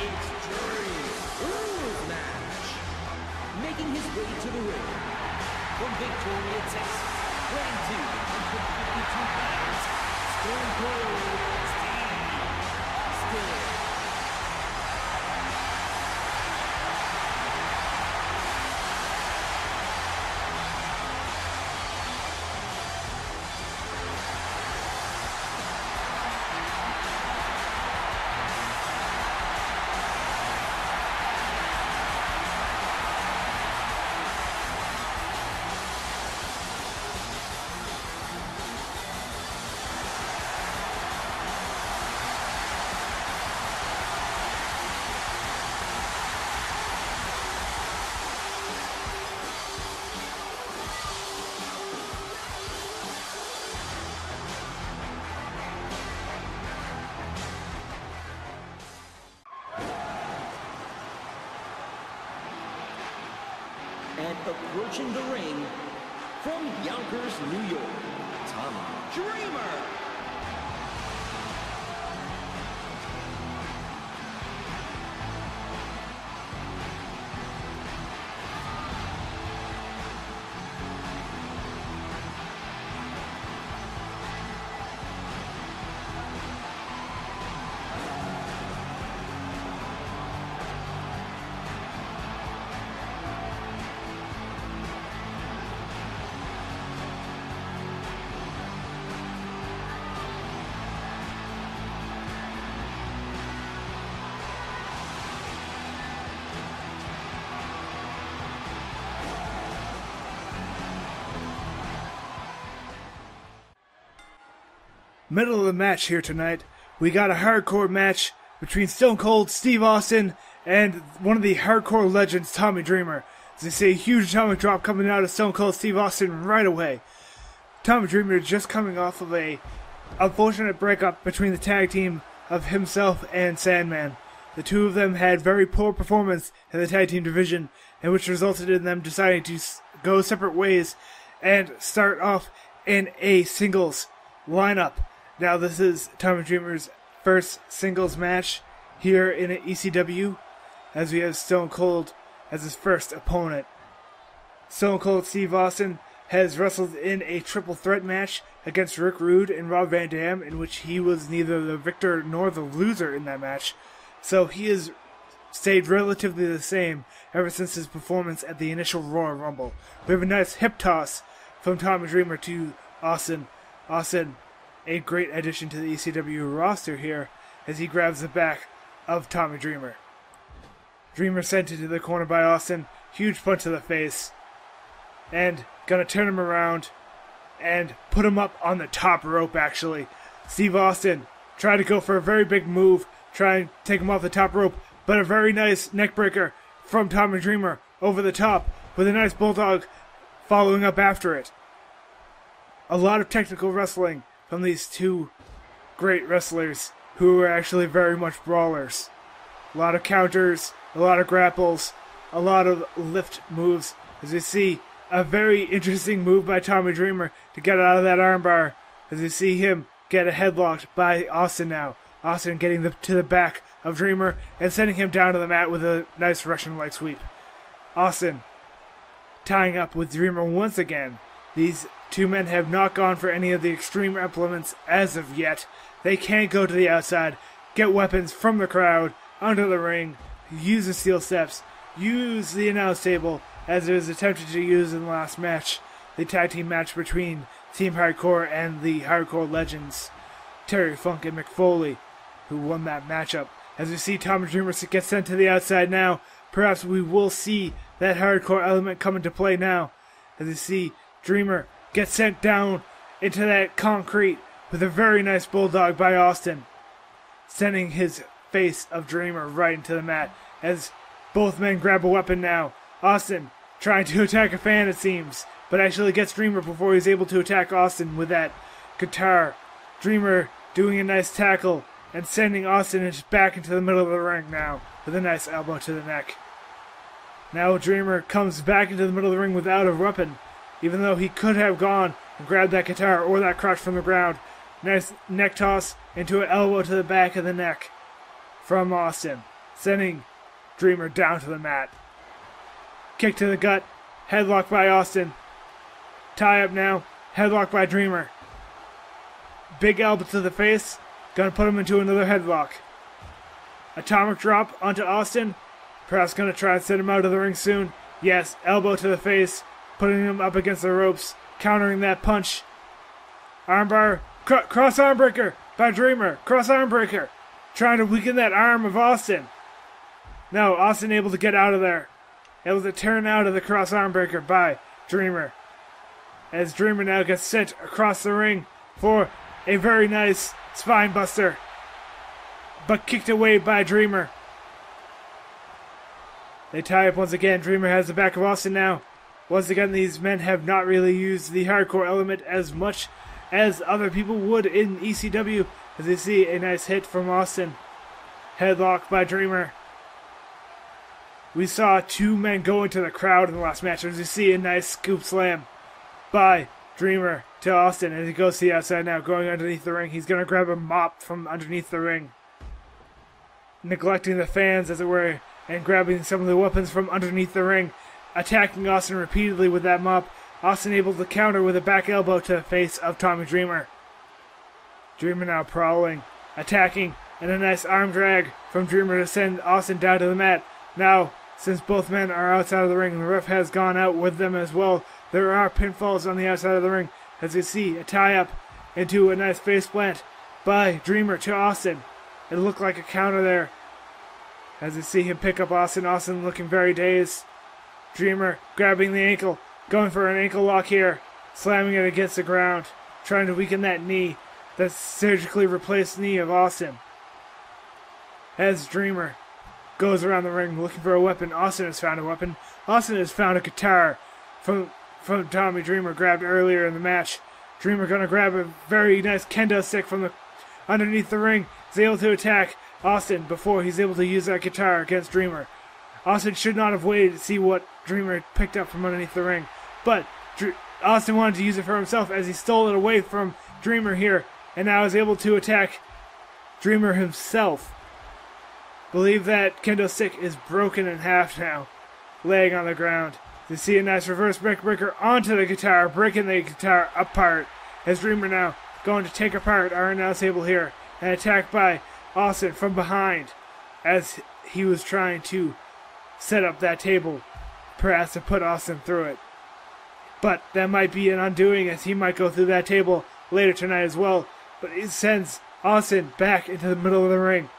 extreme rules match. Making his way to the ring from Victoria, Texas, weighing 252 pounds, Stone Cold Steve Austin. And approaching the ring from Yonkers, New York, Tommy Dreamer. Middle of the match here tonight, we got a hardcore match between Stone Cold Steve Austin and one of the hardcore legends, Tommy Dreamer. As you see, a huge atomic drop coming out of Stone Cold Steve Austin right away. Tommy Dreamer just coming off of a unfortunate breakup between the tag team of himself and Sandman. The two of them had very poor performance in the tag team division, and which resulted in them deciding to go separate ways and start off in a singles lineup. Now this is Tommy Dreamer's first singles match here in ECW, as we have Stone Cold as his first opponent. Stone Cold Steve Austin has wrestled in a triple threat match against Rick Rude and Rob Van Dam, in which he was neither the victor nor the loser in that match. So he has stayed relatively the same ever since his performance at the initial Royal Rumble. We have a nice hip toss from Tommy Dreamer to Austin. Austin, a great addition to the ECW roster here, as he grabs the back of Tommy Dreamer. Dreamer sent into the corner by Austin, huge punch to the face, and gonna turn him around and put him up on the top rope actually. Steve Austin tried to go for a very big move, try and take him off the top rope, but a very nice neckbreaker from Tommy Dreamer over the top with a nice bulldog following up after it. A lot of technical wrestling from these two great wrestlers who are actually very much brawlers. A lot of counters, a lot of grapples, a lot of lift moves. As you see, a very interesting move by Tommy Dreamer to get out of that armbar. As you see him get a headlock by Austin now. Austin getting to the back of Dreamer and sending him down to the mat with a nice Russian leg sweep. Austin tying up with Dreamer once again. These two men have not gone for any of the extreme implements as of yet. They can't go to the outside, get weapons from the crowd, onto the ring, use the steel steps, use the announce table, as it was attempted to use in the last match, the tag team match between Team Hardcore and the Hardcore Legends, Terry Funk and Mick Foley, who won that matchup. As we see Tommy Dreamer get sent to the outside now, perhaps we will see that hardcore element come into play now. As we see Dreamer get sent down into that concrete with a very nice bulldog by Austin, sending his face of Dreamer right into the mat as both men grab a weapon now. Austin trying to attack a fan, it seems, but actually gets Dreamer before he's able to attack Austin with that guitar. Dreamer doing a nice tackle and sending Austin back into the middle of the ring now with a nice elbow to the neck. Now Dreamer comes back into the middle of the ring without a weapon, even though he could have gone and grabbed that guitar or that crotch from the ground. Nice neck toss into an elbow to the back of the neck from Austin. sending Dreamer down to the mat. Kick to the gut, headlock by Austin. Tie up now, headlock by Dreamer. Big elbow to the face, gonna put him into another headlock. Atomic drop onto Austin, perhaps gonna try and send him out of the ring soon. Yes, elbow to the face, putting him up against the ropes, countering that punch. Armbar, cross arm breaker by Dreamer, cross arm breaker, trying to weaken that arm of Austin. No, Austin able to get out of there. Able to turn out of the cross arm breaker by Dreamer. As Dreamer now gets sent across the ring for a very nice spine buster. But kicked away by Dreamer. They tie up once again. Dreamer has the back of Austin now. Once again, these men have not really used the hardcore element as much as other people would in ECW. As they see a nice hit from Austin. Headlock by Dreamer. We saw two men go into the crowd in the last match. As you see a nice scoop slam by Dreamer to Austin. As he goes to the outside now, going underneath the ring. He's going to grab a mop from underneath the ring. Neglecting the fans, as it were, and grabbing some of the weapons from underneath the ring. Attacking Austin repeatedly with that mop. Austin able to counter with a back elbow to the face of Tommy Dreamer. Dreamer now prowling, attacking, and a nice arm drag from Dreamer to send Austin down to the mat. Now, since both men are outside of the ring and the ref has gone out with them as well, there are pinfalls on the outside of the ring. As you see, a tie-up into a nice face plant by Dreamer to Austin. It looked like a counter there. As you see him pick up Austin, Austin looking very dazed. Dreamer grabbing the ankle, going for an ankle lock here, slamming it against the ground, trying to weaken that knee, that surgically replaced knee of Austin. As Dreamer goes around the ring looking for a weapon, Austin has found a weapon. Austin has found a guitar from Tommy Dreamer grabbed earlier in the match. Dreamer gonna grab a very nice kendo stick from the underneath the ring. He's able to attack Austin before he's able to use that guitar against Dreamer. Austin should not have waited to see what Dreamer picked up from underneath the ring, but Austin wanted to use it for himself as he stole it away from Dreamer here, and now is able to attack Dreamer himself. Believe that kendo stick is broken in half now, laying on the ground. You see a nice reverse breaker onto the guitar, breaking the guitar apart. As Dreamer now going to take apart our announce table here, and attacked by Austin from behind as he was trying to set up that table, perhaps to put Austin through it. But that might be an undoing, as he might go through that table later tonight as well. But it sends Austin back into the middle of the ring.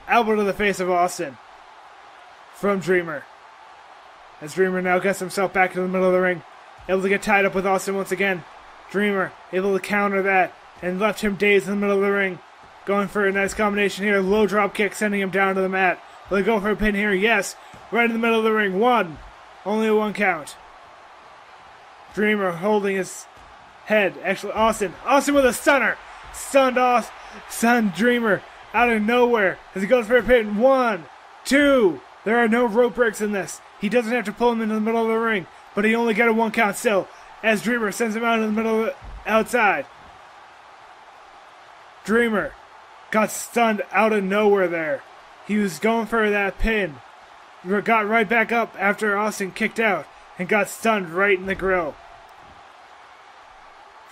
Elbow to the face of Austin from Dreamer. As Dreamer now gets himself back into the middle of the ring, able to get tied up with Austin once again. Dreamer able to counter that and left him dazed in the middle of the ring. Going for a nice combination here. Low drop kick, sending him down to the mat. Will he go for a pin here? Yes. Right in the middle of the ring. One. Only a one count. Dreamer holding his head. Actually, Austin. Austin with a stunner. Stunned Dreamer out of nowhere as he goes for a pin. 1, 2. There are no rope breaks in this. He doesn't have to pull him into the middle of the ring, but he only got a one count still as Dreamer sends him out in the middle of the outside. Dreamer got stunned out of nowhere there. He was going for that pin. Got right back up after Austin kicked out and got stunned right in the grill.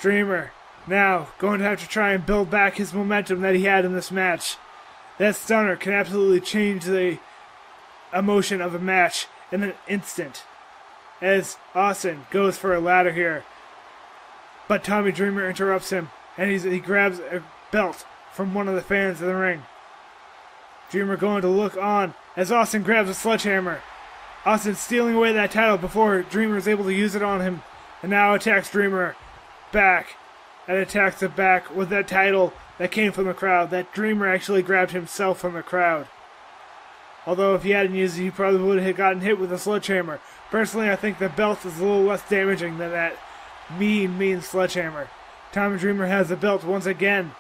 Dreamer now going to have to try and build back his momentum that he had in this match. That stunner can absolutely change the emotion of a match in an instant. As Austin goes for a ladder here. But Tommy Dreamer interrupts him and he grabs a belt from one of the fans in the ring. Dreamer going to look on as Austin grabs a sledgehammer. Austin stealing away that title before Dreamer is able to use it on him. And now attacks Dreamer back. And attacks the back with that title that came from the crowd. That Dreamer actually grabbed himself from the crowd. Although if he hadn't used it, he probably would have gotten hit with a sledgehammer. Personally, I think the belt is a little less damaging than that mean sledgehammer. Tommy Dreamer has the belt once again.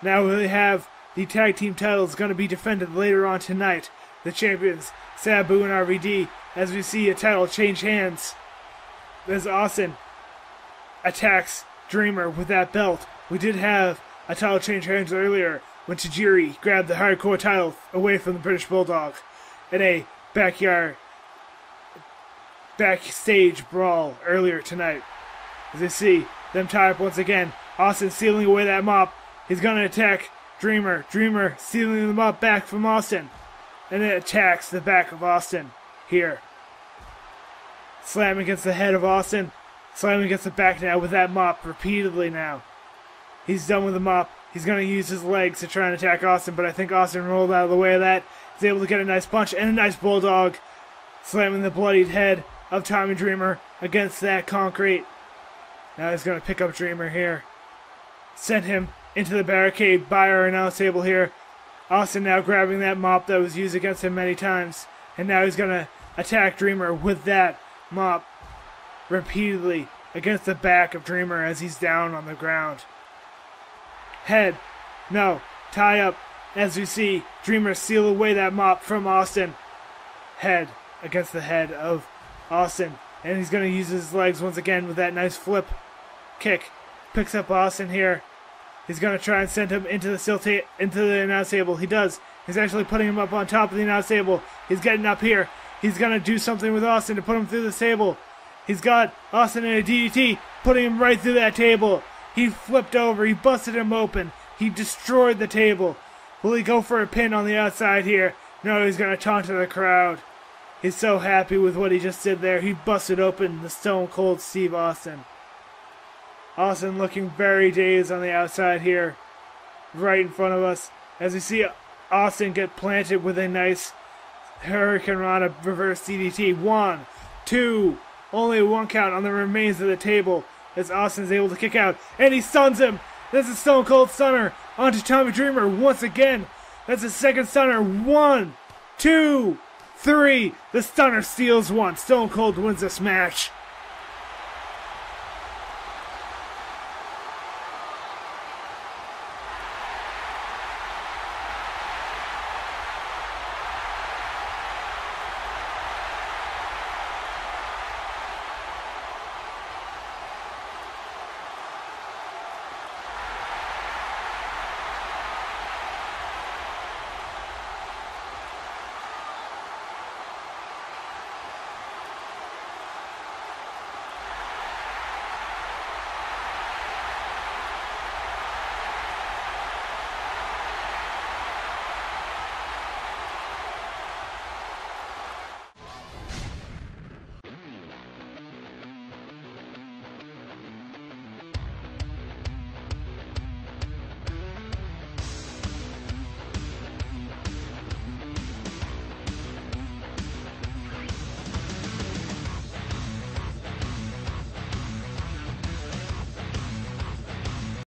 Now we have the tag team titles going to be defended later on tonight. The champions, Sabu and RVD, as we see a title change hands. As Austin attacks Dreamer with that belt. We did have a title change hands earlier when Tajiri grabbed the hardcore title away from the British Bulldog in a backstage brawl earlier tonight. As you see them tie up once again, Austin sealing away that mop. He's going to attack Dreamer. Dreamer sealing the mop back from Austin. And it attacks the back of Austin here. Slamming against the head of Austin. Slamming against the back now with that mop repeatedly now. He's done with the mop. He's going to use his legs to try and attack Austin, but I think Austin rolled out of the way of that. He's able to get a nice punch and a nice bulldog. Slamming the bloodied head of Tommy Dreamer against that concrete. Now he's going to pick up Dreamer here. Send him into the barricade by our announce table here. Austin now grabbing that mop that was used against him many times. And now he's going to attack Dreamer with that mop repeatedly against the back of Dreamer as he's down on the ground. Head. No. Tie up. As we see Dreamer seal away that mop from Austin. Head against the head of Austin. And he's going to use his legs once again with that nice flip kick. Picks up Austin here. He's going to try and send him into the announce table. He does. He's actually putting him up on top of the announce table. He's getting up here. He's going to do something with Austin to put him through the table. He's got Austin in a DDT, putting him right through that table. He flipped over. He busted him open. He destroyed the table. Will he go for a pin on the outside here? No, he's going to taunt to the crowd. He's so happy with what he just did there. He busted open the Stone Cold Steve Austin. Austin looking very dazed on the outside here, right in front of us. As we see Austin get planted with a nice Hurricane Rana reverse DDT. 1, 2, only one count on the remains of the table as Austin's able to kick out. And he stuns him. That's a Stone Cold Stunner onto Tommy Dreamer once again. That's a second stunner. 1, 2, 3. The stunner steals one. Stone Cold wins this match.